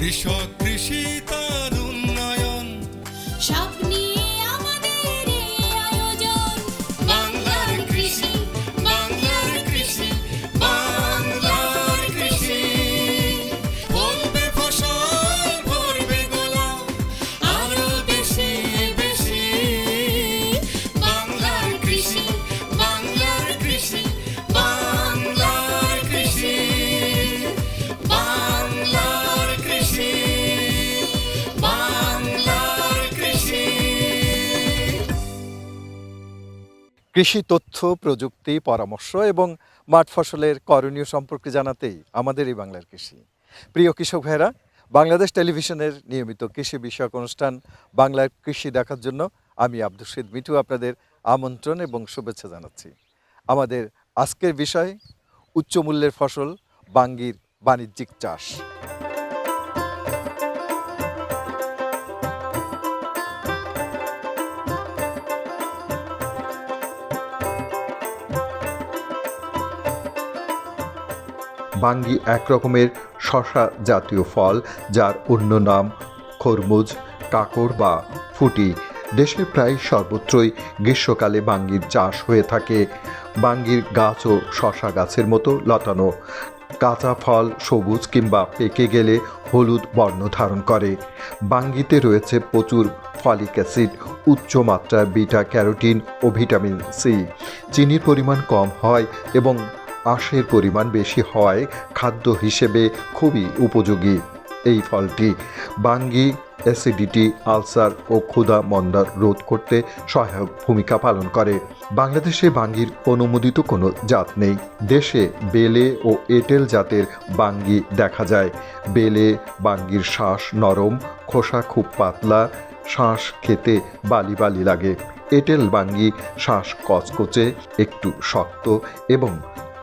কৃষক কৃষি তার উন্নয়ন সব নিয়ে আমাদের এই আয়োজন। বাংলার কৃষি বাংলার কৃষি বাংলার কৃষি ফলবে ফসল ভরবে গোলা আরো বেশি বেশি বাংলার কৃষি বাংলার কৃষি বাংলার কৃষি বাংলার কৃষি বাংলার কৃষি। কৃষি তথ্য প্রযুক্তি পরামর্শ এবং মাঠ ফসলের করণীয় সম্পর্কে জানাতেই আমাদের এই বাংলার কৃষি। প্রিয় কৃষক ভাইরা, বাংলাদেশ টেলিভিশনের নিয়মিত কৃষি বিষয়ক অনুষ্ঠান বাংলার কৃষি দেখার জন্য আমি আব্দুল শহীদ মিঠু আপনাদের আমন্ত্রণ এবং শুভেচ্ছা জানাচ্ছি। আমাদের আজকের বিষয় উচ্চ মূল্যের ফসল বাঙ্গির বাণিজ্যিক চাষ। বাঙ্গি এক রকমের শসা জাতীয় ফল, যার অন্য নাম খরমুজ, কাকড় বা ফুটি। দেশের প্রায় সর্বত্রই গ্রীষ্মকালে বাঙ্গির চাষ হয়ে থাকে। বাঙ্গির গাছও শসা গাছের মতো লতানো। কাঁচা ফল সবুজ কিংবা পেকে গেলে হলুদ বর্ণ ধারণ করে। বাঙ্গিতে রয়েছে প্রচুর ফলিক অ্যাসিড, উচ্চ মাত্রার বিটা ক্যারোটিন ও ভিটামিন সি। চিনির পরিমাণ কম হয় এবং আঁশের পরিমাণ বেশি হওয়ায় খাদ্য হিসেবে খুবই উপযোগী এই ফলটি। বাঙ্গি অ্যাসিডিটি, আলসার ও ক্ষুধা মন্দা রোধ করতে সহায়ক ভূমিকা পালন করে। বাংলাদেশে বাঙ্গির অনুমোদিত কোনো জাত নেই। দেশে বেলে ও এঁটেল জাতের বাঙ্গি দেখা যায়। বেলে বাঙ্গির শাঁস নরম, খোসা খুব পাতলা, শাঁস খেতে বালি বালি লাগে। এঁটেল বাঙ্গি শাঁস কচকচে, একটু শক্ত এবং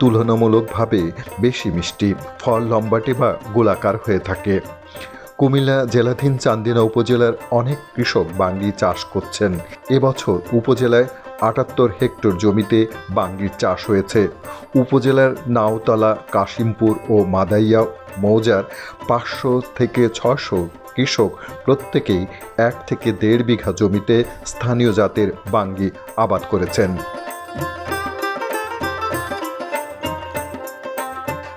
তুলনামূলকভাবে বেশি মিষ্টি। ফল লম্বাটে বা গোলাকার হয়ে থাকে। কুমিল্লা জেলাধীন চান্দিনা উপজেলার অনেক কৃষক বাঙ্গি চাষ করছেন। এবছর উপজেলায় ৭৮ হেক্টর জমিতে বাঙ্গির চাষ হয়েছে। উপজেলার নাওতলা, কাশিমপুর ও মাদাইয়া মৌজার ৫০০ থেকে ৬০০ কৃষক প্রত্যেকেই ১ থেকে ১.৫ বিঘা জমিতে স্থানীয় জাতের বাঙ্গি আবাদ করেছেন।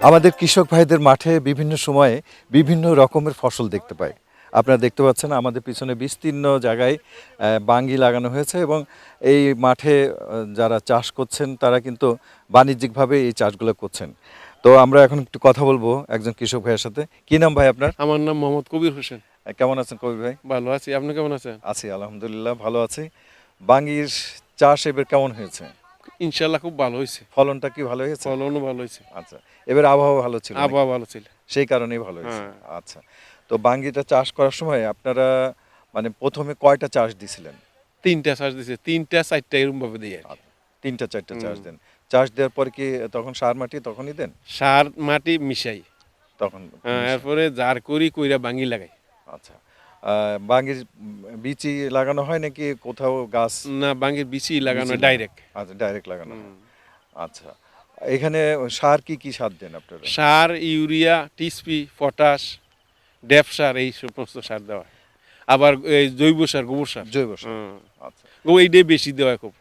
আমাদের কৃষক ভাইদের মাঠে বিভিন্ন সময়ে বিভিন্ন রকমের ফসল দেখতে পাই। আপনারা দেখতে পাচ্ছেন আমাদের পিছনে বিস্তীর্ণ জায়গায় বাঙ্গি লাগানো হয়েছে এবং এই মাঠে যারা চাষ করছেন তারা কিন্তু বাণিজ্যিকভাবে এই চাষগুলো করছেন। তো আমরা এখন একটু কথা বলবো একজন কৃষক ভাইয়ের সাথে। কি নাম ভাই আপনার? আমার নাম মোহাম্মদ কবির হোসেন। কেমন আছেন কবির ভাই? ভালো আছি, আপনি কেমন আছেন? আছি আলহামদুলিল্লাহ, ভালো আছি। বাঙ্গির চাষ এবার কেমন হয়েছে? ইনশাল্লাহ খুব ভালো হয়েছে। ফলনটা কি ভালো হয়েছে? ফলনও ভালো হয়েছে। আচ্ছা, এবার আবহাওয়া ভালো ছিল নাকি? আবহাওয়া ভালো ছিল, সেই কারণেই ভালো হয়েছে। হ্যাঁ। আচ্ছা, তো বাঙ্গিটা চাষ করার সময় আপনারা মানে প্রথমে কয়টা চাষ দিছিলেন? 3টা চাষ দিছে, 3টা 4টা এরকম ভাবে দিয়ে আর কি। 3টা 4টা চাষ দেন। চাষ দেওয়ার পর কি তখন সার মাটি তখনই দেন? সার মাটি মিশাই, তখন এরপরে জার করি কইরা বাঙ্গি লাগাই। আচ্ছা, বাঙ্গির বীচি লাগানো হয় নাকি কোথাও গাছ? না, বাঙ্গির বিচি লাগানো বীচি ডাইরেক্ট। আচ্ছা, ডাইরেক্ট লাগানো হয়। আচ্ছা, এখানে সার কি কি সার দেন আপনারা? সার ইউরিয়া, টিএসপি, পটাশ, ড্যাপ সার, এই সমস্ত সার দেওয়া হয়। আবার এই জৈব সার, গোবর সার। জৈব সার। আচ্ছা, এইটাই বেশি দেওয়া হয়, খুব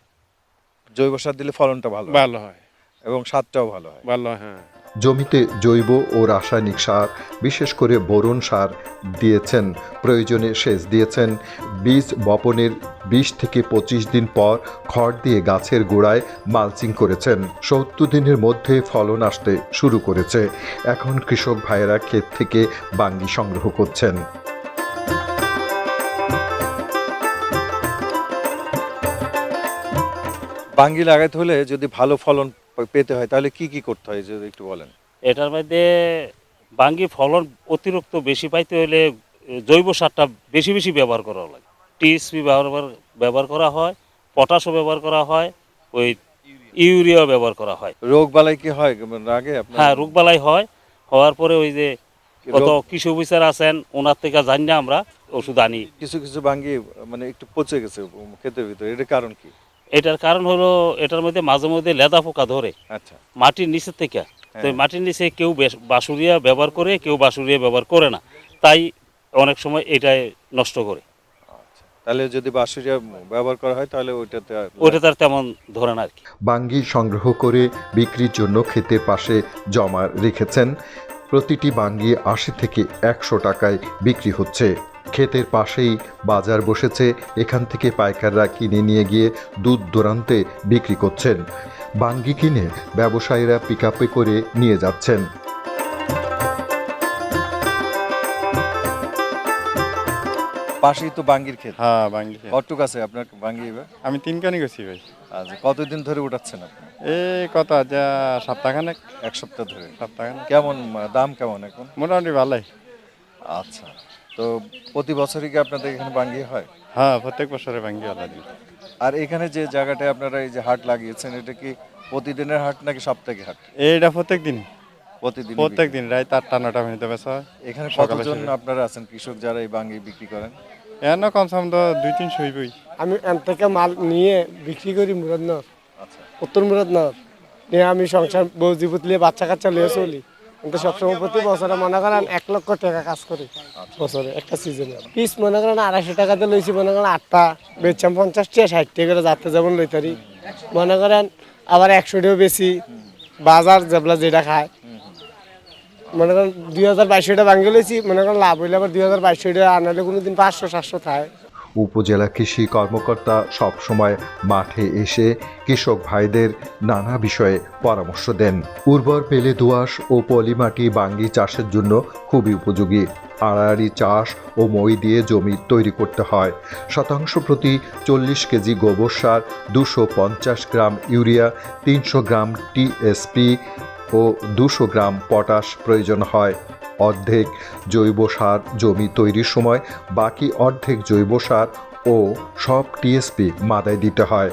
জৈব সার দিলে ফলনটা ভালো হয় ভালো হয় এবং স্বাদটাও ভালো হয়। ভালো হয়, হ্যাঁ। জমিতে জৈব ও রাসায়নিক সার, বিশেষ করে বোরন সার দিয়েছেন, প্রয়োজনে সেচ দিয়েছেন। বীজ বপনের ২০ থেকে ২৫ দিন পর খড় দিয়ে গাছের গোড়ায় মালচিং করেছেন। ৭০ দিনের মধ্যে ফলন আসতে শুরু করেছে। এখন কৃষক ভাইয়েরা ক্ষেত থেকে বাঙ্গি সংগ্রহ করছেন। বাঙ্গি লাগাতে হলে যদি ভালো ফলন পেতে হয় তাহলে কি কি করতে হয় যদি একটু বলেন? এটার মধ্যে বাঙ্গি ফলন অতিরিক্ত বেশি পাইতে হলে জৈব সারটা বেশি বেশি ব্যবহার করা লাগে। টিএসপি ব্যবহার করা হয়, পটাশও ব্যবহার করা হয়, ওই ইউরিয়া ব্যবহার করা হয়। রোগ বালাই কি হয় আগে? হ্যাঁ, রোগবালাই হয়। হওয়ার পরে ওই যে কত কৃষি অফিসার আছেন ওনার থেকে জানি না আমরা ওষুধ আনি। কিছু কিছু বাঙ্গি মানে একটু পচে গেছে ক্ষেতের ভিতরে, এটার কারণ কি? এটার কারণ হলো এটার মধ্যে মাঝে মধ্যে লেদা পোকা ধরে। আচ্ছা, মাটির নিচের থেকে। তো মাটির নিচে কেউ বাসুরিয়া ব্যবহার করে, কেউ বাসুরিয়া ব্যবহার করে না। তাই অনেক সময় এটাই নষ্ট করে। তাহলে যদি বাঁশুড়িয়া ব্যবহার করা হয় তাহলে ওইটাতে ওইটা তার তেমন ধরে না আর কি। বাঙ্গি সংগ্রহ করে বিক্রির জন্য ক্ষেতের পাশে জমা রেখেছেন। প্রতিটি বাঙ্গি ৮০ থেকে ১০০ টাকায় বিক্রি হচ্ছে। ক্ষেতের পাশেই বাজার বসেছে, এখান থেকে পাইকাররা কিনে নিয়ে গিয়ে দূর দূরান্তে বিক্রি করছেন। বাঙ্গি কিনে ব্যবসায়ীরা পিকআপে করে নিয়ে যাচ্ছেন। পাশেই তো বাঙ্গির ক্ষেত। হ্যাঁ বাঙ্গি খেয়ে। কতটুক আছে আপনার বাঙ্গি এবার? আমি ৩ কানি গেছি ভাই। আচ্ছা, কতদিন ধরে উঠাচ্ছেন আপনি? এই কত আজ সপ্তাহখানেক। এক সপ্তাহ ধরে। সপ্তাহখানেক কেমন দাম কেমন এখন? মোটামুটি ভালোই। আচ্ছা, তো প্রতি বছরই কি আপনাদের এখানে বাঙ্গি হয়? হ্যাঁ প্রত্যেক বছরে বাঙ্গি আলাদা দিই। আর এখানে যে জায়গাটায় আপনারা এই যে হাট লাগিয়েছেন, এটা কি প্রতিদিনের হাট নাকি সাপ্তাহিক হাট? এইটা প্রত্যেক দিন প্রতিদিন। প্রত্যেক দিন রাত ৮টা ৯টা মিনিটে বেচা হয়। এখানে সকালে কতজন সকালে। আপনারা আছেন কৃষক যারা এই বাঙ্গি বিক্রি করেন? এন কমসম তো ২-৩০০ হইবই। আমি এন থেকে মাল নিয়ে বিক্রি করি মুরাদনগর, আচ্ছা, উত্তর মুরাদনগর নিয়ে আমি সংসার বউ জীবত নিয়ে বাচ্চা কাচ্চা নিয়ে চলি। কিন্তু সবসময় প্রতি বছরে মনে করেন ১ লক্ষ টাকা কাজ করি বছরে একটা সিজনে। পিস মনে করেন ২৫০ টাকাতে লইছি, মনে করেন ৮টা বেচছাম ৫০ টাকা ৬০ টাকা করে যাতে যেমন লইতারি। মনে করেন আবার ১০০ টাকা বেশি বাজার যেগুলা যেটা খায়। মনে করেন ২০০২ টাকা ভাঙ্গে লইছি, মনে করেন লাভ হইলে আবার ২০২২ টাকা আনালে কোনোদিন ৫০০-৭০০ থাকে। উপজেলা কৃষি কর্মকর্তা সবসময় মাঠে এসে কৃষক ভাইদের নানা বিষয়ে পরামর্শ দেন। উর্বর পেলে দোআঁশ ও পলিমাটি বাঙ্গি চাষের জন্য খুবই উপযোগী। আড়াআড়ি চাষ ও মই দিয়ে জমি তৈরি করতে হয়। শতাংশ প্রতি ৪০ কেজি গোবর সার, ২৫০ গ্রাম ইউরিয়া, ৩০০ গ্রাম টিএসপি ও ২০০ গ্রাম পটাশ প্রয়োজন হয়। অর্ধেক জৈব সার জমি তৈরির সময়, বাকি অর্ধেক জৈব সার ও সব টিএসপি মাদায় দিতে হয়।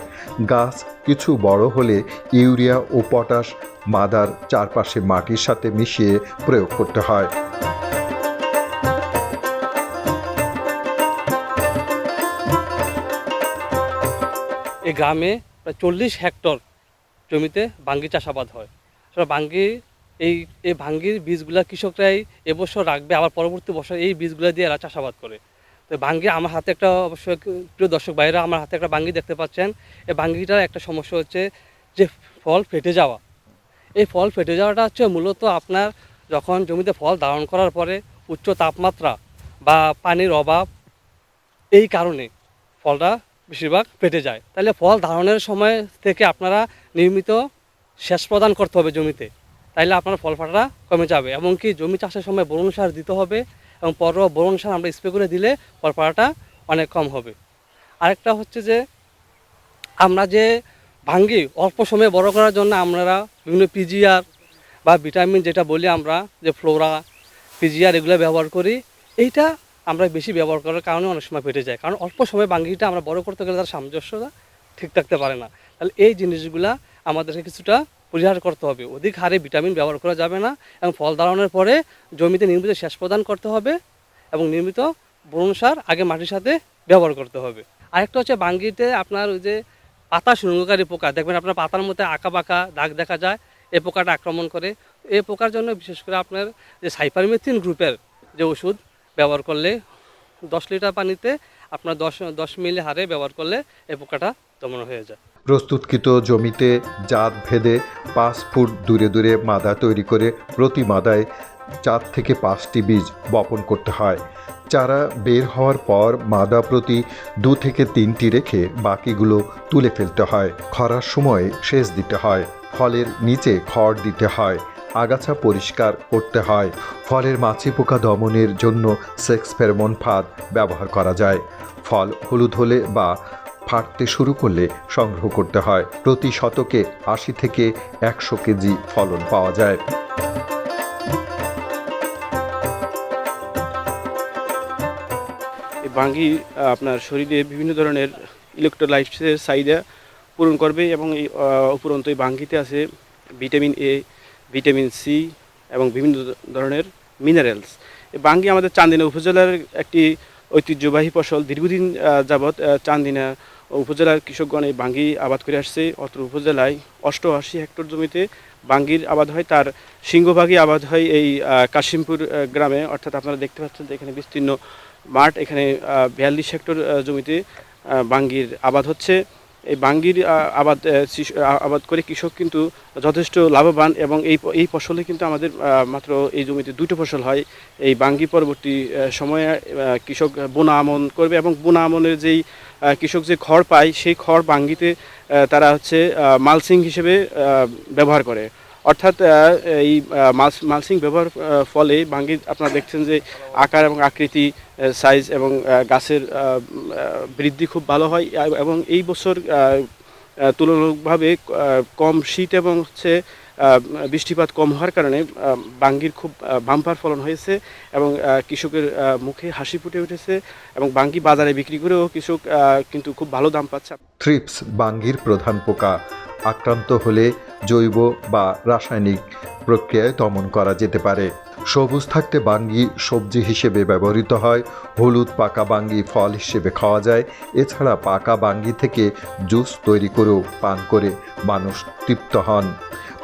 গাছ কিছু বড় হলে ইউরিয়া ও পটাশ মাদার চারপাশে মাটির সাথে মিশিয়ে প্রয়োগ করতে হয়। এই গ্রামে প্রায় ৪০ হেক্টর জমিতে বাঙ্গি চাষাবাদ হয়। বাঙ্গি এই ভাঙ্গির বীজগুলা কৃষকরাই এবছর রাখবে, আবার পরবর্তী বছর এই বীজগুলা দিয়ে এরা চাষাবাদ করে। তো বাঙ্গি আমার হাতে একটা, অবশ্যই প্রিয় দর্শক ভাইরা, আমার হাতে একটা বাঙ্গি দেখতে পাচ্ছেন। এই বাঙ্গিটার একটা সমস্যা হচ্ছে যে ফল ফেটে যাওয়া। এই ফল ফেটে যাওয়াটা হচ্ছে মূলত আপনার যখন জমিতে ফল ধারণ করার পরে উচ্চ তাপমাত্রা বা পানির অভাব, এই কারণে ফলটা বেশিরভাগ ফেটে যায়। তাহলে ফল ধারণের সময় থেকে আপনারা নিয়মিত সেচ প্রদান করতে হবে জমিতে, তাইলে আপনার ফল ফাটাটা কমে যাবে। এমনকি জমি চাষের সময় বোরন সার দিতে হবে, এবং পরও বোরন সার আমরা স্প্রে করে দিলে ফল ফাটাটা অনেক কম হবে। আরেকটা হচ্ছে যে আমরা যে ভাঙ্গি অল্প সময়ে বড় করার জন্য আমরা বিভিন্ন পিজিআর বা ভিটামিন যেটা বলি আমরা, যে ফ্লোরা পিজিআর এগুলো ব্যবহার করি। এইটা আমরা বেশি ব্যবহার করার কারণে অনেক সময় ফেটে যায়, কারণ অল্প সময় বাঙ্গিটা আমরা বড় করতে গেলে তার সামঞ্জস্যতা ঠিক থাকতে পারে না। তাহলে এই জিনিসগুলা আমাদেরকে কিছুটা পরিহার করতে হবে। অধিক হারে ভিটামিন ব্যবহার করা যাবে না, এবং ফল ধারণের পরে জমিতে নিয়মিত সেচ প্রদান করতে হবে, এবং নিয়মিত বোরন সার আগে মাটির সাথে ব্যবহার করতে হবে। আরেকটা হচ্ছে বাঙ্গিতে আপনার ওই যে পাতা সুরঙ্গকারী পোকা, দেখবেন আপনার পাতার মধ্যে আঁকা বাঁকা দাগ দেখা যায়, এই পোকাটা আক্রমণ করে। এই পোকার জন্য বিশেষ করে আপনার যে সাইপারমেথ্রিন গ্রুপের যে ওষুধ ব্যবহার করলে 10 লিটার পানিতে আপনার 10 মিলি হারে ব্যবহার করলে এই পোকাটা দমন হয়ে যায়। প্রস্তুতকৃত জমিতে জাত ভেদে 5 ফুট দূরে দূরে মাদা তৈরি করে প্রতি মাদায় 4 থেকে 5টি বীজ বপন করতে হয়। চারা বের হওয়ার পর মাদা প্রতি 2 থেকে 3টি রেখে বাকিগুলো তুলে ফেলতে হয়। খরার সময় সেচ দিতে হয়। ফলের নিচে খড় দিতে হয়। আগাছা পরিষ্কার করতে হয়। ফলের মাছি পোকা দমনের জন্য সেক্স ফেরোমন ফাঁদ ব্যবহার করা যায়। ফল হলুদ হলে বা ফাটতে শুরু করলে সংগ্রহ করতে হয়। প্রতি শতকে 80 থেকে 100 কেজি ফলন পাওয়া যায়। এই বাঙ্গি আপনার শরীরে বিভিন্ন ধরনের ইলেকট্রোলাইটসের চাহিদা পূরণ করবে, এবং এই উপরন্ত এই বাঙ্গিতে আছে ভিটামিন এ, ভিটামিন সি এবং বিভিন্ন ধরনের মিনারেলস। এই বাঙ্গি আমাদের চান্দিনা উপজেলার একটি ঐতিহ্যবাহী ফসল। দীর্ঘদিন যাবৎ চান্দিনা উপজেলার কৃষকগণ এই বাঙ্গি আবাদ করে আসছে। অত্র উপজেলায় 88 হেক্টর জমিতে বাঙ্গির আবাদ হয় তার সিংহভাগই আবাদ হয় এই কাশিমপুর গ্রামে। অর্থাৎ আপনারা দেখতে পাচ্ছেন যে এখানে বিস্তীর্ণ মাঠ, এখানে 42 হেক্টর জমিতে বাঙ্গির আবাদ হচ্ছে। এই বাঙ্গির আবাদ করে কৃষক কিন্তু যথেষ্ট লাভবান, এবং এই ফসলে কিন্তু আমাদের মাত্র এই জমিতে 2টো ফসল হয়। এই বাঙ্গি পরবর্তী সময়ে কৃষক বোনা আমন করবে, এবং বোনা আমনের যেই কৃষক যে খড় পায় সেই খড় বাঙ্গিতে তারা হচ্ছে মালসিং হিসেবে ব্যবহার করে। অর্থাৎ এই মালসিং ব্যবহার ফলে বাঙ্গির আপনারা দেখছেন যে আকার এবং আকৃতি, সাইজ এবং গাছের বৃদ্ধি খুব ভালো হয়। এবং এই বছর তুলনামূলকভাবে কম শীত এবং হচ্ছে বৃষ্টিপাত কম হওয়ার কারণে বাঙ্গির খুব বাম্পার ফলন হয়েছে, এবং কৃষকের মুখে হাসি ফুটে উঠেছে, এবং বাঙ্গি বাজারে বিক্রি করেও কৃষক কিন্তু খুব ভালো দাম পাচ্ছে। থ্রিপস বাঙ্গির প্রধান পোকা। আক্রান্ত হলে জৈব বা রাসায়নিক প্রক্রিয়ায় দমন করা যেতে পারে। সবুজ থাকতে বাঙ্গি সবজি হিসেবে ব্যবহৃত হয়। হলুদ পাকা বাঙ্গি ফল হিসেবে খাওয়া যায়। এছাড়া পাকা বাঙ্গি থেকে জুস তৈরি করেও পান করে মানুষ তৃপ্ত হন।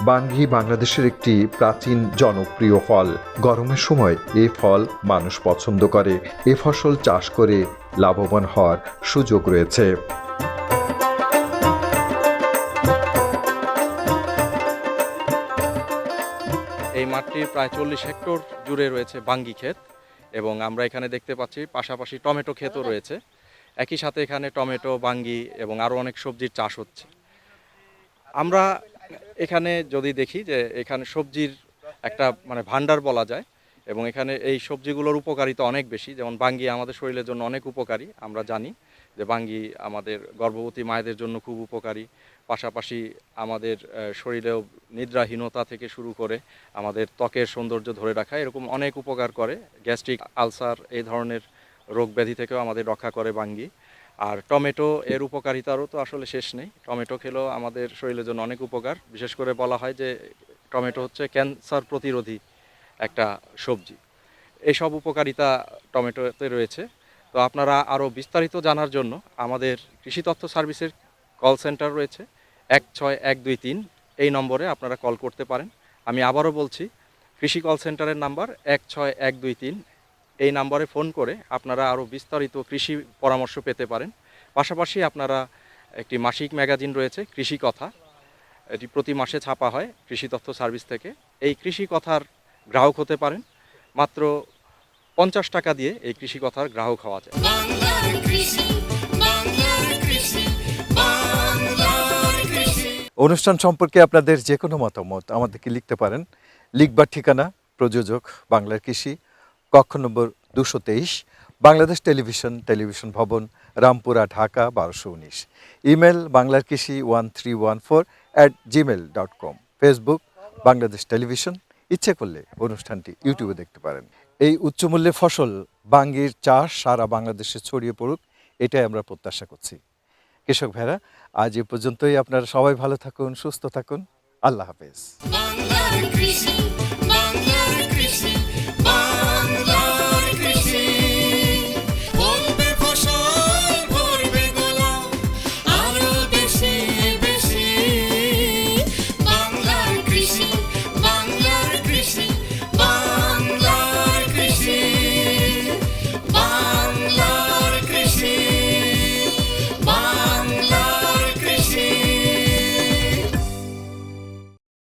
বাঙ্গি বাংলাদেশের একটি প্রাচীন জনপ্রিয় ফল। গরমের সময় এই ফল মানুষ পছন্দ করে। এ ফসল চাষ করে লাভবান হওয়ার সুযোগ রয়েছে। এই মাঠটির প্রায় 40 হেক্টর জুড়ে রয়েছে বাঙ্গি ক্ষেত, এবং আমরা এখানে দেখতে পাচ্ছি পাশাপাশি টমেটো ক্ষেতও রয়েছে। একই সাথে এখানে টমেটো, বাঙ্গি এবং আরও অনেক সবজির চাষ হচ্ছে। আমরা এখানে যদি দেখি যে এখানে সবজির একটা ভান্ডার বলা যায়, এবং এখানে এই সবজিগুলোর উপকারিতা অনেক বেশি। যেমন বাঙ্গি আমাদের শরীরের জন্য অনেক উপকারী, আমরা জানি যে বাঙ্গি আমাদের গর্ভবতী মায়েদের জন্য খুব উপকারী। পাশাপাশি আমাদের শরীরেও নিদ্রাহীনতা থেকে শুরু করে আমাদের ত্বকের সৌন্দর্য ধরে রাখা এরকম অনেক উপকার করে। গ্যাস্ট্রিক আলসার এই ধরনের রোগ ব্যাধি থেকেও আমাদের রক্ষা করে বাঙ্গি। আর টমেটো এর উপকারিতারও তো আসলে শেষ নেই। টমেটো খেলেও আমাদের শরীরের জন্য অনেক উপকার। বিশেষ করে বলা হয় যে টমেটো হচ্ছে ক্যান্সার প্রতিরোধী একটা সবজি। এইসব উপকারিতা টমেটোতে রয়েছে। তো আপনারা আরও বিস্তারিত জানার জন্য আমাদের কৃষি তথ্য সার্ভিসের কল সেন্টার রয়েছে 16123, এই নম্বরে আপনারা কল করতে পারেন। আমি আবারও বলছি, কৃষি কল সেন্টারের নাম্বার 16123। এই নম্বরে ফোন করে আপনারা আরও বিস্তারিত কৃষি পরামর্শ পেতে পারেন। পাশাপাশি আপনারা একটি মাসিক ম্যাগাজিন রয়েছে কৃষি কথা, এটি প্রতি মাসে ছাপা হয় কৃষি তথ্য সার্ভিস থেকে। এই কৃষি কথার গ্রাহক হতে পারেন। মাত্র 50 টাকা দিয়ে এই কৃষি কথার গ্রাহক হওয়া যায়। বাংলার কৃষি, বাংলার কৃষি, বাংলার কৃষি। অনুষ্ঠান সম্পর্কে আপনাদের যে কোনো মতামত আমাদেরকে লিখতে পারেন। লিখবার ঠিকানা প্রযোজক বাংলার কৃষি, কক্ষ নম্বর 223, বাংলাদেশ টেলিভিশন ভবন, রামপুরা, ঢাকা 1219। ইমেল বাংলার কৃষি 1314@gmail.com। Facebook Bangladesh television. ইচ্ছে করলে অনুষ্ঠানটি ইউটিউবে দেখতে পারেন। এই উচ্চমূল্যের ফসল বাঙ্গির চাষ সারা বাংলাদেশে ছড়িয়ে পড়ুক, এটাই আমরা প্রত্যাশা করছি। কৃষক ভাইরা, আজ এ পর্যন্তই। আপনারা সবাই ভালো থাকুন, সুস্থ থাকুন। আল্লাহ হাফেজ। বাংলার কৃষি।